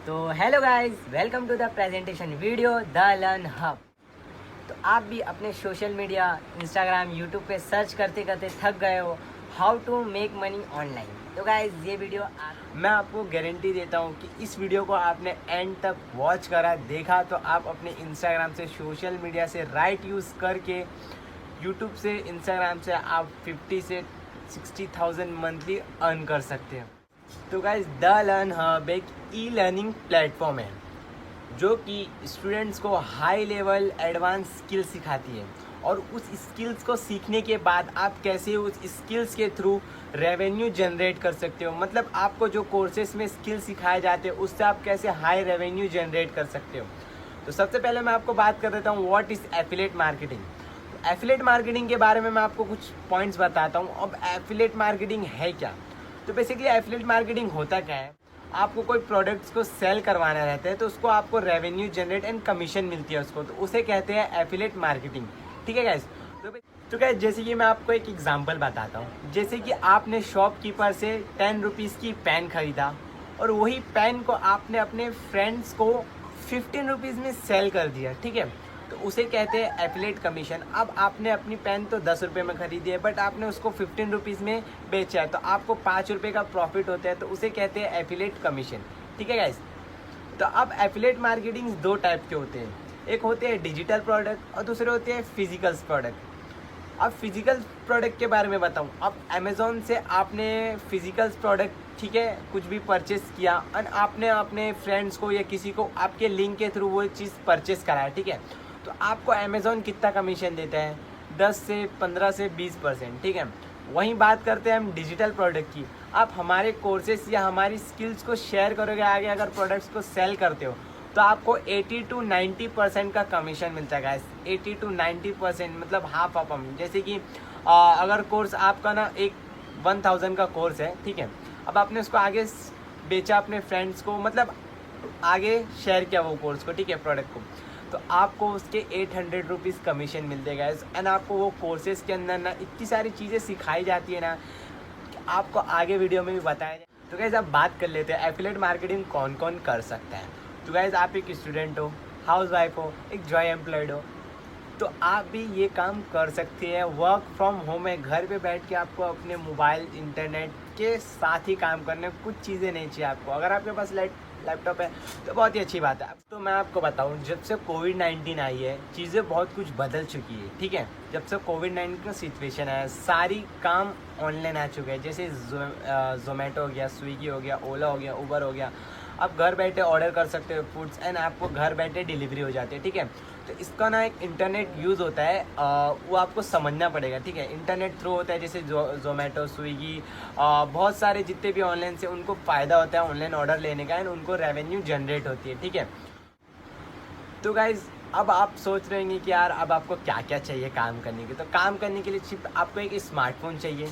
तो hello guys, welcome to the presentation video the learn hub. तो आप भी अपने सोशल मीडिया इंस्टाग्राम यूट्यूब पे सर्च करते करते थक गए हो how to make money online. तो गाइस ये वीडियो मैं आपको गारंटी देता हूँ कि इस वीडियो को आपने एंड तक वॉच करा देखा तो आप अपने इंस्टाग्राम से सोशल मीडिया से राइट यूज़ करके यूट्यूब से इंस्टाग्राम से आप 50 से 60,000 मंथली अर्न कर सकते हैं। तो गाइस द लर्न हब एक ई लर्निंग प्लेटफॉर्म है जो कि स्टूडेंट्स को हाई लेवल एडवांस स्किल्स सिखाती है और उस स्किल्स को सीखने के बाद आप कैसे उस स्किल्स के थ्रू रेवेन्यू जनरेट कर सकते हो। मतलब आपको जो कोर्सेज में स्किल्स सिखाए जाते हैं उससे आप कैसे हाई रेवेन्यू जनरेट कर सकते हो। तो सबसे पहले मैं आपको बात कर देता हूँ व्हाट इज़ एफिलिएट मार्केटिंग। तो एफिलिएट मार्केटिंग के बारे में मैं आपको कुछ पॉइंट्स बताता हूँ। अब एफिलिएट मार्केटिंग है क्या? तो बेसिकली एफिलिएट मार्केटिंग होता क्या है, आपको कोई प्रोडक्ट्स को सेल करवाना रहता है तो उसको आपको रेवेन्यू जनरेट एंड कमीशन मिलती है उसको, तो उसे कहते हैं एफिलिएट मार्केटिंग। ठीक है गाइस। तो गाइस जैसे कि मैं आपको एक एग्जांपल बताता हूँ। जैसे कि आपने शॉपकीपर से 10 रुपीज़ की पेन खरीदा और वही पेन को आपने अपने फ्रेंड्स को 15 रुपीज़ में सेल कर दिया। ठीक है, तो उसे कहते हैं एफिलिएट कमीशन। अब आपने अपनी पेन तो 10 रुपये में खरीदी है बट आपने उसको 15 रुपीज़ में बेचा है तो आपको 5 रुपये का प्रॉफिट होता है, तो उसे कहते हैं एफिलिएट कमीशन। ठीक है गाइस। तो अब एफिलिएट मार्केटिंग दो टाइप के होते हैं, एक होते हैं डिजिटल प्रोडक्ट और दूसरे होते हैं फिजिकल प्रोडक्ट। अब फिजिकल प्रोडक्ट के बारे में बताऊं, अब अमेज़ॉन से आपने फिजिकल प्रोडक्ट, ठीक है, कुछ भी परचेस किया और आपने अपने फ्रेंड्स को या किसी को आपके लिंक के थ्रू वो चीज़ परचेस कराया, ठीक है, तो आपको अमेज़ॉन कितना कमीशन देता है? 10 से 15 से 20%। ठीक है। वहीं बात करते हैं हम डिजिटल प्रोडक्ट की। आप हमारे कोर्सेस या हमारी स्किल्स को शेयर करोगे आगे, अगर प्रोडक्ट्स को सेल करते हो तो आपको 80 to 90% का कमीशन मिलता है गाइस। 80 to 90% मतलब हाफ ऑफ हम। जैसे कि अगर कोर्स आपका ना एक 1000 का कोर्स है, ठीक है, अब आपने उसको आगे बेचा अपने फ्रेंड्स को, मतलब आगे शेयर किया वो कोर्स को, ठीक है, प्रोडक्ट को, तो आपको उसके 800 रुपीज़ कमीशन मिलते हैं गाइस। एंड आपको वो कोर्सेज के अंदर ना इतनी सारी चीज़ें सिखाई जाती है ना कि आपको आगे वीडियो में भी बताया जाए। तो गाइस अब बात कर लेते हैं एफिलिएट मार्केटिंग कौन कौन कर सकता है। तो गाइस आप एक स्टूडेंट हो, हाउस वाइफ हो, एक जॉय एम्प्लॉयड हो, तो आप भी ये काम कर सकते हैं। वर्क फ्रॉम होम है, घर पे बैठ के आपको अपने मोबाइल इंटरनेट के साथ ही काम करने, कुछ चीज़ें नहीं चाहिए आपको। अगर आपके पास लैपटॉप है तो बहुत ही अच्छी बात है। तो मैं आपको बताऊं, जब से कोविड-19 आई है चीज़ें बहुत कुछ बदल चुकी है। ठीक है, जब से कोविड-19 का सिचुएशन है सारी काम ऑनलाइन आ चुके हैं। जैसे जोमेटो हो गया, स्विगी हो गया, ओला हो गया, उबर हो गया, आप घर बैठे ऑर्डर कर सकते हो फूड्स एंड आपको घर बैठे डिलीवरी हो जाती है। ठीक है, तो इसका ना एक इंटरनेट यूज़ होता है, वो आपको समझना पड़ेगा। ठीक है, इंटरनेट थ्रू होता है, जैसे जोमेटो, स्विगी, बहुत सारे जितने भी ऑनलाइन से उनको फ़ायदा होता है ऑनलाइन ऑर्डर लेने का एंड उनको रेवेन्यू जनरेट होती है। ठीक है, तो गाइज़ अब आप सोच रहे हैं कि यार अब आपको क्या क्या चाहिए काम करने के। तो काम करने के लिए सिर्फ आपको एक स्मार्टफोन चाहिए,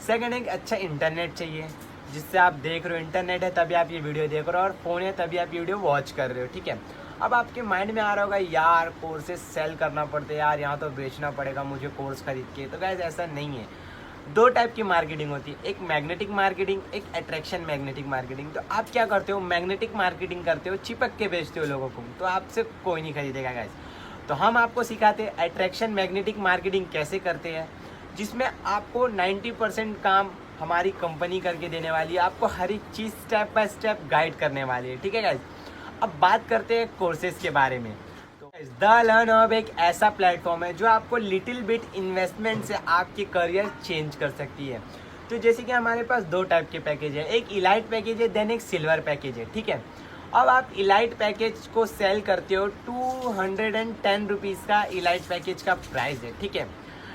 सेकंड एक अच्छा इंटरनेट चाहिए जिससे आप देख रहे हो, इंटरनेट है तभी आप ये वीडियो देख रहे हो और फ़ोन है तभी आप ये वीडियो वॉच कर रहे हो। ठीक है, अब आपके माइंड में आ रहा होगा यार कोर्सेज सेल करना पड़ते हैं यार, यहाँ तो बेचना पड़ेगा मुझे कोर्स खरीद के। तो गाइस ऐसा नहीं है। दो टाइप की मार्केटिंग होती है, एक मैग्नेटिक मार्केटिंग, एक अट्रैक्शन मैग्नेटिक मार्केटिंग। तो आप क्या करते हो? मैग्नेटिक मार्केटिंग करते हो, चिपक के बेचते हो लोगों को, तो आपसे कोई नहीं खरीदेगा गाइस। तो हम आपको सिखाते हैं अट्रैक्शन मैग्नेटिक मार्केटिंग कैसे करते हैं, जिसमें आपको 90% काम हमारी कंपनी करके देने वाली है, आपको हर एक चीज़ स्टेप बाय स्टेप गाइड करने वाली है। ठीक है गाइस। अब बात करते हैं कोर्सेज के बारे में। तो द लर्न हब एक ऐसा प्लेटफॉर्म है जो आपको लिटिल बिट इन्वेस्टमेंट से आपकी करियर चेंज कर सकती है। तो जैसे कि हमारे पास दो टाइप के पैकेज है, एक इलाइट पैकेज है देन एक सिल्वर पैकेज है। ठीक है, अब आप इलाइट पैकेज को सेल करते हो 210 रुपीज़ का इलाइट पैकेज का प्राइस है। ठीक है,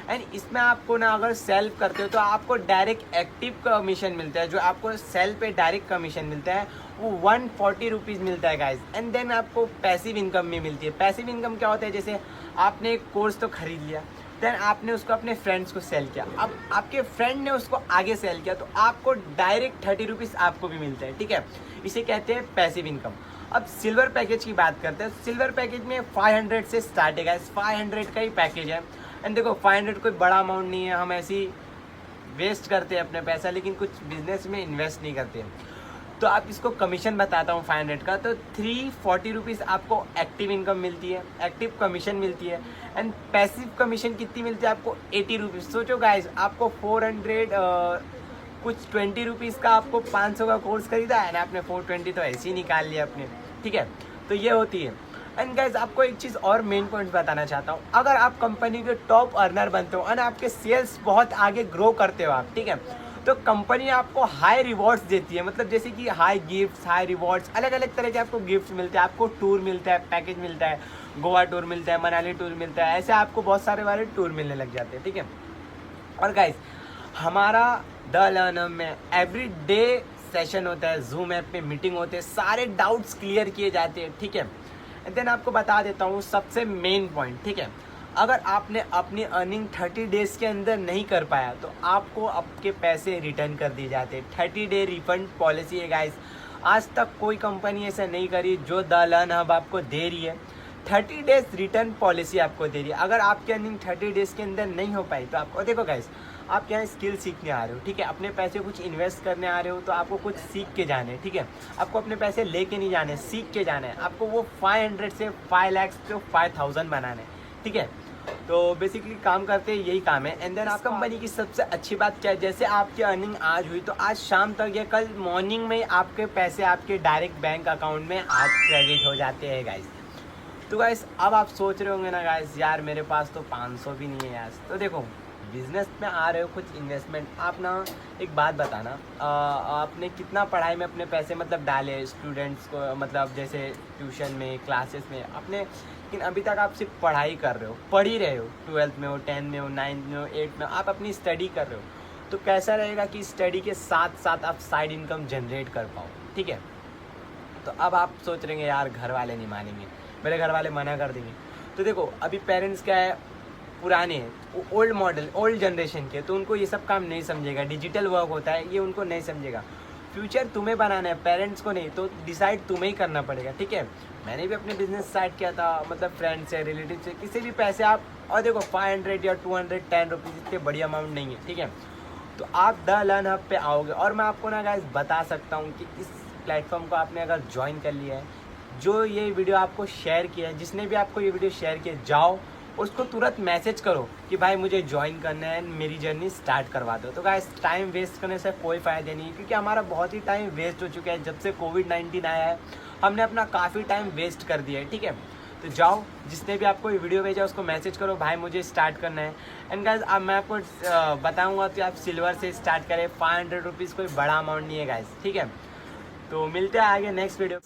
एंड इसमें आपको ना अगर सेल करते हो तो आपको डायरेक्ट एक्टिव कमीशन मिलता है, जो आपको सेल पे डायरेक्ट कमीशन मिलता है वो 140 रुपीज़ मिलता है गाइस। एंड देन आपको पैसिव इनकम भी मिलती है। पैसिव इनकम क्या होता है? जैसे आपने एक कोर्स तो खरीद लिया, देन आपने उसको अपने फ्रेंड्स को सेल किया, अब आपके फ्रेंड ने उसको आगे सेल किया तो आपको डायरेक्ट 30 रुपीज़ आपको भी मिलता है। ठीक है, इसे कहते हैं पैसिव इनकम। अब सिल्वर पैकेज की बात करते हैं। सिल्वर पैकेज में 500 से स्टार्ट है गाइस, 500 का ही पैकेज है। एंड देखो 500 कोई बड़ा अमाउंट नहीं है, हम ऐसे ही वेस्ट करते हैं अपने पैसा, लेकिन कुछ बिजनेस में इन्वेस्ट नहीं करते हैं। तो आप इसको कमीशन बताता हूँ 500 का, तो 340 रुपीज़ आपको एक्टिव इनकम मिलती है, एक्टिव कमीशन मिलती है। एंड पैसिव कमीशन कितनी मिलती है आपको? 80 रुपीज़। सोचो गाइस, आपको 400 कुछ 20 रुपीज़ का आपको 500 का कोर्स खरीदा है ना आपने, 420 तो ऐसे ही निकाल लिया आपने, ठीक है। तो ये होती है। एंड गाइस आपको एक चीज़ और मेन पॉइंट बताना चाहता हूँ, अगर आप कंपनी के टॉप अर्नर बनते हो और आपके सेल्स बहुत आगे ग्रो करते हो आप, ठीक है, तो कंपनी आपको हाई रिवॉर्ड्स देती है। मतलब जैसे कि हाई गिफ्ट्स, हाई रिवॉर्ड्स, अलग अलग तरह के आपको गिफ्ट्स मिलते हैं, आपको टूर मिलता है, पैकेज मिलता है, गोवा टूर मिलता है, मनाली टूर मिलता है, ऐसे आपको बहुत सारे वाले टूर मिलने लग जाते हैं, ठीक है। और गाइस हमारा द लर्नर में एवरी डे सेशन होता है, जूम ऐप पे मीटिंग होते हैं, सारे डाउट्स क्लियर किए जाते हैं, ठीक है। एंड देन आपको बता देता हूँ सबसे मेन पॉइंट, ठीक है। अगर आपने अपनी अर्निंग 30 डेज़ के अंदर नहीं कर पाया तो आपको आपके पैसे रिटर्न कर दिए जाते हैं। 30 डे रिफंड पॉलिसी है गाइस, आज तक कोई कंपनी ऐसा नहीं करी जो द लर्न हब आपको दे रही है। 30 डेज रिटर्न पॉलिसी आपको दे रही है। अगर आपकी अर्निंग 30 डेज़ के अंदर नहीं हो पाई तो आपको, देखो गाइस, आप यहाँ स्किल सीखने आ रहे हो, ठीक है, अपने पैसे कुछ इन्वेस्ट करने आ रहे हो, तो आपको कुछ सीख के जाने, ठीक है। आपको अपने पैसे लेके नहीं जाने, सीख के जाना है। आपको वो 500 से 5 लाख से 5000 बनाने, ठीक है। तो बेसिकली काम करते हैं यही काम है। एंड देन आप कंपनी की सबसे अच्छी बात क्या है, जैसे आपकी अर्निंग आज हुई तो आज शाम तक या कल मॉर्निंग में आपके पैसे आपके डायरेक्ट बैंक अकाउंट में आज क्रेडिट हो जाते हैं गाइस। तो गाइस अब आप सोच रहे होंगे ना गाइस, यार मेरे पास तो 500 भी नहीं है यार। तो देखो, बिजनेस में आ रहे हो, कुछ इन्वेस्टमेंट, आप ना एक बात बताना, आपने कितना पढ़ाई में अपने पैसे मतलब डाले स्टूडेंट्स को, मतलब जैसे ट्यूशन में, क्लासेस में अपने, लेकिन अभी तक आप सिर्फ पढ़ाई कर रहे हो, पढ़ ही रहे हो, 12th में हो, 10th में हो, 9th में हो, 8th में, आप अपनी स्टडी कर रहे हो। तो कैसा रहेगा कि स्टडी के साथ साथ आप साइड इनकम जनरेट कर पाओ, ठीक है। तो अब आप सोच रहे हैं यार घर वाले नहीं मानेंगे, मेरे घर वाले मना कर देंगे। तो देखो अभी पेरेंट्स क्या है, पुराने हैं, ओल्ड मॉडल, ओल्ड जनरेशन के, तो उनको ये सब काम नहीं समझेगा। डिजिटल वर्क होता है ये उनको नहीं समझेगा। फ्यूचर तुम्हें बनाना है, पेरेंट्स को नहीं, तो डिसाइड तुम्हें ही करना पड़ेगा, ठीक है। मैंने भी अपने बिजनेस स्टार्ट किया था, मतलब फ्रेंड से, रिलेटिव से, किसी भी पैसे आप, और देखो 500 या 210 रुपीज़ इतने बड़ी अमाउंट नहीं है, ठीक है। तो आप द लर्न हब पे आओगे और मैं आपको ना गाइस बता सकता हूँ कि इस प्लेटफॉर्म को आपने अगर ज्वाइन कर लिया है, जो ये वीडियो आपको शेयर किया है, जिसने भी आपको ये वीडियो शेयर किया, जाओ उसको तुरंत मैसेज करो कि भाई मुझे ज्वाइन करना है, मेरी जर्नी स्टार्ट करवा दो। तो गाइस टाइम वेस्ट करने से कोई फ़ायदा नहीं है, क्योंकि हमारा बहुत ही टाइम वेस्ट हो चुका है। जब से कोविड-19 आया है हमने अपना काफ़ी टाइम वेस्ट कर दिया है, ठीक है। तो जाओ, जिसने भी आपको ये वीडियो भेजा उसको मैसेज करो, भाई मुझे स्टार्ट करना है। एंड गाइस अब मैं आपको बताऊँगा कि आप सिल्वर से स्टार्ट करें। 500 रुपीज़ कोई बड़ा अमाउंट नहीं है गाइस, ठीक है। तो मिलते हैं आगे नेक्स्ट वीडियो।